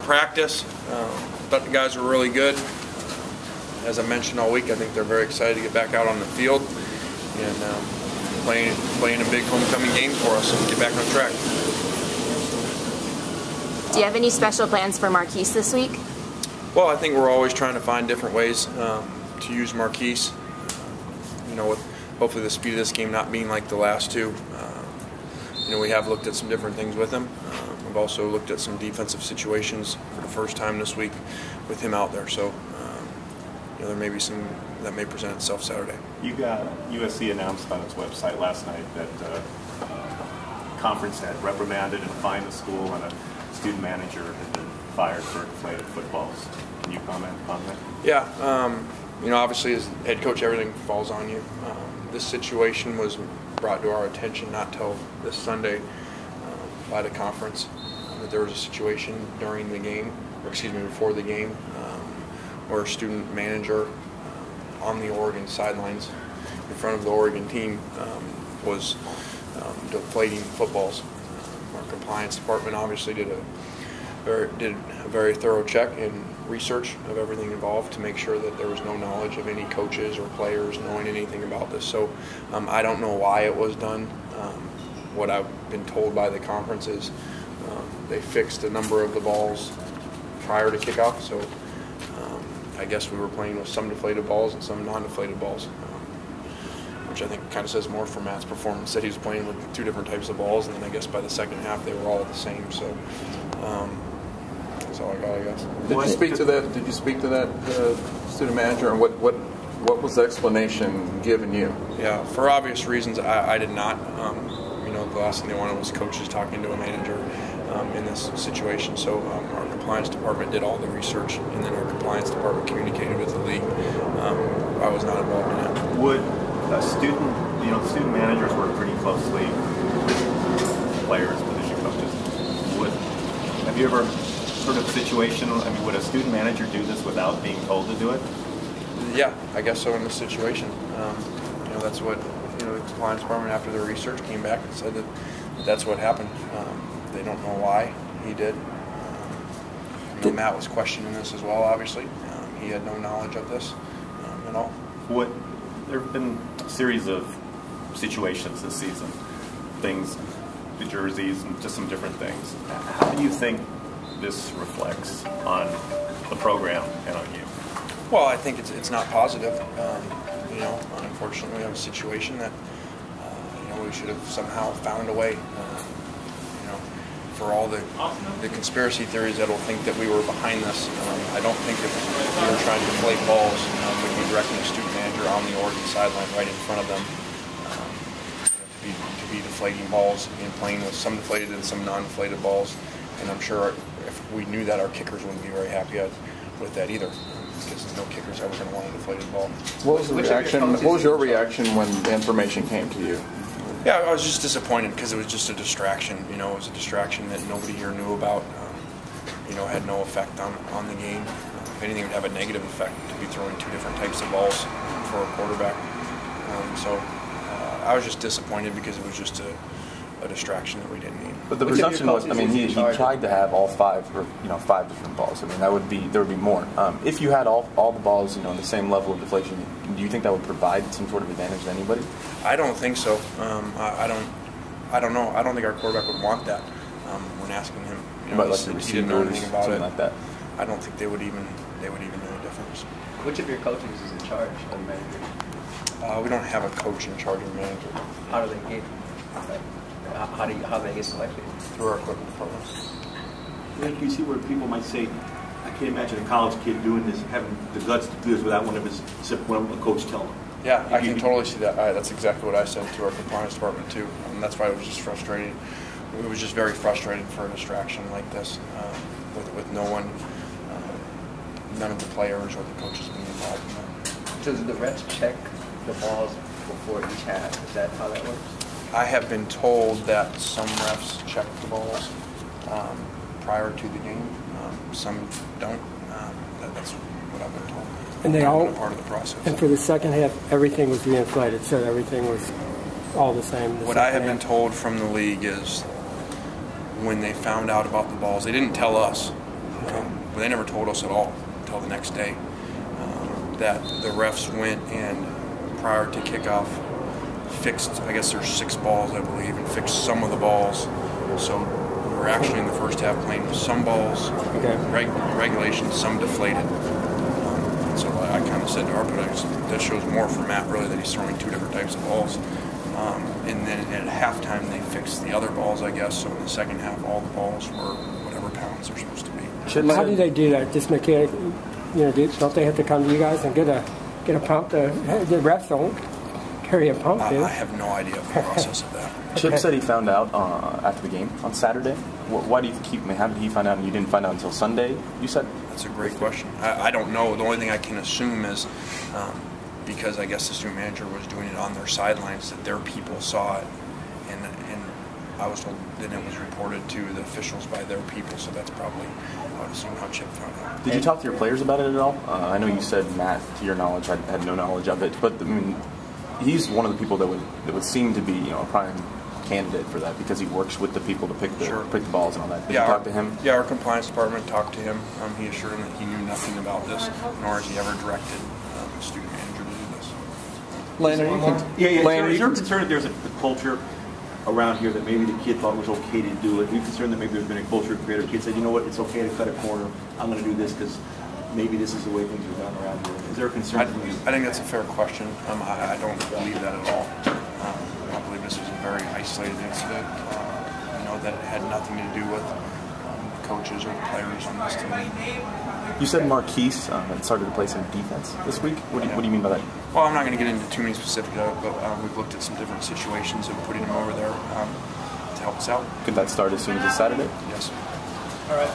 Practice. Thought the guys were really good. As I mentioned all week, I think they're very excited to get back out on the field and playing a big homecoming game for us and get back on track. Do you have any special plans for Marquise this week? Well, I think we're always trying to find different ways to use Marquise. With hopefully the speed of this game not being like the last two. We have looked at some different things with him. We've also looked at some defensive situations for the first time this week with him out there. So, there may be some that may present itself Saturday. USC announced on its website last night that conference had reprimanded and fined the school, and a student manager had been fired for inflated footballs. Can you comment on that? Yeah. Obviously as head coach, everything falls on you. This situation was brought to our attention not till this Sunday by the conference. That there was a situation during the game, or before the game, where a student manager on the Oregon sidelines in front of the Oregon team was deflating footballs. Our compliance department obviously did a very thorough check and research of everything involved to make sure that there was no knowledge of any coaches or players knowing anything about this. So I don't know why it was done. What I've been told by the conference is they fixed a number of the balls prior to kickoff. So I guess we were playing with some deflated balls and some non-deflated balls, which I think kind of says more for Matt's performance, that he was playing with two different types of balls, and then I guess by the second half they were all the same. So that's all I got, I guess. Did you speak to that? Did you speak to that student manager, and what was the explanation given you? Yeah, for obvious reasons, I did not. The last thing they wanted was coaches talking to a manager in this situation. So our compliance department did all the research, and then our compliance department communicated with the league. I was not involved in that. Would a student, student managers work pretty closely with players, position coaches. Have you ever sort of situation, would a student manager do this without being told to do it? Yeah, I guess so in this situation. That's what the compliance department, after their research, came back and said that that's what happened. They don't know why he did. Matt was questioning this as well, obviously. He had no knowledge of this at all. There have been a series of situations this season, the jerseys, and just some different things. How do you think this reflects on the program and on you? Well, I think it's not positive. Unfortunately, we have a situation that we should have somehow found a way. For all the conspiracy theories that'll think that we were behind this, I don't think if we were trying to deflate balls, we'd be directing a student manager on the Oregon sideline right in front of them to be deflating balls and playing with some deflated and some non-deflated balls. And I'm sure if we knew that, our kickers wouldn't be very happy with that either, because no kicker's ever going to want a deflated ball. What was the reaction? What was your reaction when the information came to you? Yeah, I was just disappointed because it was just a distraction. It was a distraction that nobody here knew about. Had no effect on the game. If anything, it would have a negative effect to be throwing two different types of balls for a quarterback. So I was just disappointed because it was just a distraction that we didn't need. But the presumption was, he tried to have all five different balls. There would be more. If you had all the balls, the same level of deflation, do you think that would provide some sort of advantage to anybody? I don't think so. I don't know. I don't think our quarterback would want that. When asking him, he didn't know anything about it. Like that. I don't think they would even know the difference. Which of your coaches is in charge of the manager? We don't have a coach in charge of the manager. How do they get? How do they get selected? Through our equipment department. Can you see where people might say, I can't imagine a college kid doing this, having the guts to do this without one of a coach telling them? Yeah, I can totally see that. That's exactly what I said to our compliance department too. And that's why it was just frustrating. It was just very frustrating for a distraction like this, with no one, none of the players or the coaches being involved in that. Does the refs check the balls before each half? Is that how that works? I have been told that some refs check the balls prior to the game. Some don't. That's what I've been told. And they all part of the process. And for the second half, everything was reinflated, so everything was all the same. What I have been told from the league is when they found out about the balls, they didn't tell us. but they never told us at all until the next day that the refs went and prior to kickoff fixed, I guess there's 6 balls, I believe, and fixed some of the balls. So we were actually in the first half playing with some balls, regulation, some deflated. So I kind of said to our players, that shows more for Matt really that he's throwing 2 different types of balls. And then at halftime they fixed the other balls, I guess. So in the second half, all the balls were whatever pounds they're supposed to be. How do they do that? Just mechanic, don't they have to come to you guys and get a pump? The refs don't carry a pump, do they? I have no idea of the process of that. Chip said he found out after the game on Saturday. Why do you think how did he find out and you didn't find out until Sunday, you said? That's a great question. I don't know. The only thing I can assume is because I guess the student manager was doing it on their sidelines that their people saw it, and I was told then it was reported to the officials by their people, so that's probably, I would assume, how Chip found out. Did you talk to your players about it at all? I know you said Matt, to your knowledge, had no knowledge of it, but I mean, he's one of the people that would seem to be a prime candidate for that because he works with the people to pick the balls and all that. Did you talk to him? Yeah, our compliance department talked to him. He assured him that he knew nothing about this, nor has he ever directed the student manager to do this. Lane, is your concern that there's a culture around here that maybe the kid thought it was okay to do it? Are you concerned that maybe there's been a culture created? Kids said, you know what, it's okay to cut a corner. I'm going to do this because maybe this is the way things are done around here. Is there a concern? I think that's a fair question. I don't believe that at all. I believe this was a very isolated incident. That it had nothing to do with coaches or the players on this team. You said Marquise had started to play some defense this week. What do you mean by that? Well, I'm not going to get into too many specifics of it, but we've looked at some different situations of putting him over there to help us out. Could that start as soon as this Saturday? Yes. All right.